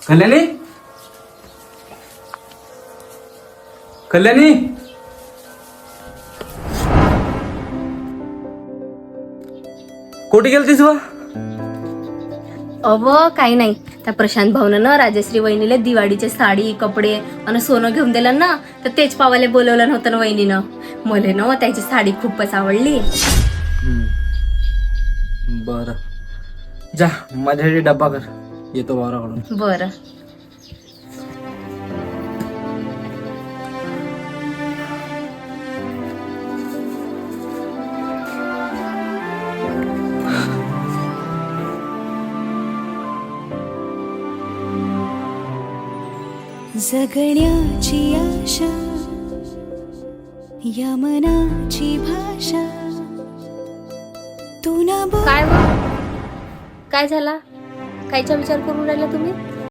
कल्याणी कल्याणी कुठे गेलतीस व? अव काही नाही, त्या प्रशांत भाऊन ना राजश्री वहिनीला दिवाळीचे साडी कपडे आणि सोनं घेऊन दिलं ना, तर तेच पावाले बोलवलं नव्हतं ना वहिनीनं. मले ना त्याची साडी खूपच आवडली. बर जा माझ्यासाठी डब्बा कर, येतो वावराकडून. बरं. जगण्याची आशा या मनाची भाषा तू ना बोल. काय झाला? कायचा विचार करून राहिला तुम्ही?